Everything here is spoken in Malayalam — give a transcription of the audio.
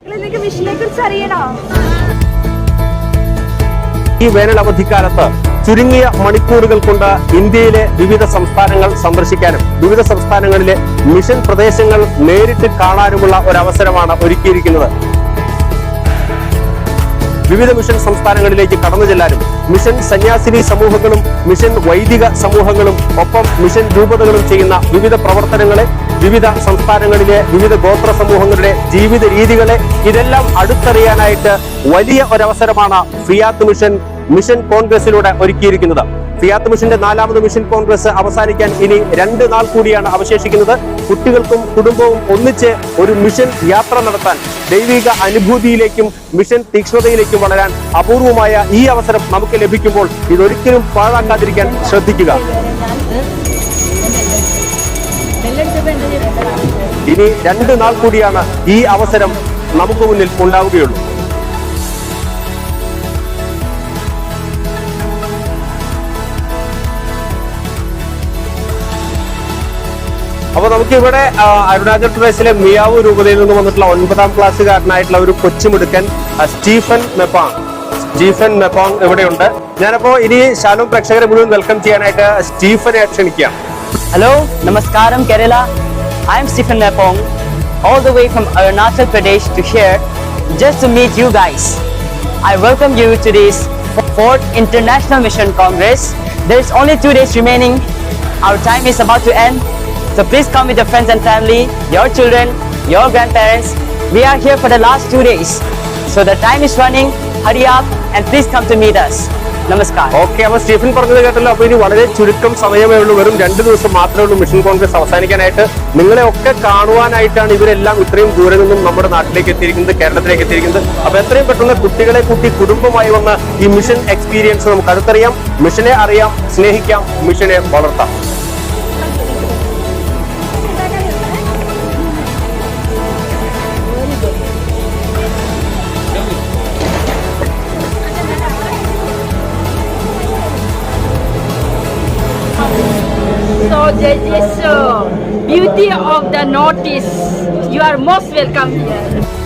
ഈ വേനൽ അവധിക്കാലത്ത് ചുരുങ്ങിയ മണിക്കൂറുകൾ കൊണ്ട് ഇന്ത്യയിലെ വിവിധ സംസ്ഥാനങ്ങൾ സന്ദർശിക്കാനും വിവിധ സംസ്ഥാനങ്ങളിലെ മിഷൻ പ്രദേശങ്ങൾ നേരിട്ട് കാണാനുമുള്ള ഒരവസരമാണ് ഒരുക്കിയിരിക്കുന്നത്. വിവിധ മിഷൻ സംസ്ഥാനങ്ങളിലേക്ക് കടന്നു ചെല്ലാനും മിഷൻ സന്യാസിനി സമൂഹങ്ങളും മിഷൻ വൈദിക സമൂഹങ്ങളും ഒപ്പം മിഷൻ രൂപതകളും ചെയ്യുന്ന വിവിധ പ്രവർത്തനങ്ങളെ, വിവിധ സംസ്ഥാനങ്ങളിലെ വിവിധ ഗോത്ര സമൂഹങ്ങളുടെ ജീവിത രീതികളെ ഇതെല്ലാം അടുത്തറിയാനായിട്ട് വലിയ ഒരവസരമാണ് ഫിയാത്ത് മിഷൻ കോൺഗ്രസിലൂടെ ഒരുക്കിയിരിക്കുന്നത്. ഫിയാത്ത് മിഷന്റെ 4ാമത് മിഷൻ കോൺഗ്രസ് അവസാനിക്കാൻ ഇനി 2 നാൾ കൂടിയാണ് അവശേഷിക്കുന്നത്. കുട്ടികൾക്കും കുടുംബവും ഒന്നിച്ച് ഒരു മിഷൻ യാത്ര നടത്താൻ, ദൈവിക അനുഭൂതിയിലേക്കും മിഷൻ തീക്ഷ്ണതയിലേക്കും വളരാൻ അപൂർവമായ ഈ അവസരം നമുക്ക് ലഭിക്കുമ്പോൾ ഇതൊരിക്കലും പാഴാക്കാതിരിക്കാൻ ശ്രദ്ധിക്കുക. ഇനി 2 നാൾ കൂടിയാണ് ഈ അവസരം നമുക്ക് മുന്നിൽ ഉണ്ടാവുകയുള്ളൂ. അപ്പൊ നമുക്ക് ഇവിടെ അരുണാചൽ പ്രദേശിലെ മിയാവു രൂപതയിൽ നിന്ന് വന്നിട്ടുള്ള 9ാം ക്ലാസ്സുകാരനായിട്ടുള്ള ഒരു കൊച്ചുമിടുക്കൻ സ്റ്റീഫൻ മെപ്പോങ് ഇവിടെയുണ്ട്. ഞാനപ്പോ ഇനി ശാലോം പ്രേക്ഷകരെ മുഴുവൻ വെൽക്കം ചെയ്യാനായിട്ട് സ്റ്റീഫനെ ക്ഷണിക്കാം. Hello, Namaskaram Kerala. I am Stephen Mepong, all the way from Arunachal Pradesh to here just to meet you guys. I welcome you to this 4th International Mission Congress. There is only 2 days remaining. Our time is about to end. So please come with your friends and family, your children, your grandparents. We are here for the last 2 days. So the time is running. Hurry up and please come to meet us. നമസ്കാരം. ഓക്കെ, അപ്പൊ സ്റ്റീഫൻ പറഞ്ഞത് കേട്ടല്ലോ. അപ്പൊ ഇനി വളരെ ചുരുക്കം സമയമേ ഉള്ളൂ, വെറും 2 ദിവസം മാത്രമേ ഉള്ളൂ മിഷൻ കോൺഗ്രസ് അവസാനിക്കാനായിട്ട്. നിങ്ങളെ ഒക്കെ കാണുവാനായിട്ടാണ് ഇവരെല്ലാം ഇത്രയും ദൂരെ നിന്നും നമ്മുടെ നാട്ടിലേക്ക് എത്തിയിരിക്കുന്നത്, കേരളത്തിലേക്ക് എത്തിയിരിക്കുന്നത്. അപ്പൊ എത്രയും പെട്ടെന്ന് കുട്ടികളെ കൂട്ടി കുടുംബമായി വന്ന ഈ മിഷൻ എക്സ്പീരിയൻസ് നമുക്ക് അടുത്തറിയാം. മിഷനെ അറിയാം, സ്നേഹിക്കാം, മിഷനെ വളർത്താം. So there is beauty of the Northeast. You are most welcome here.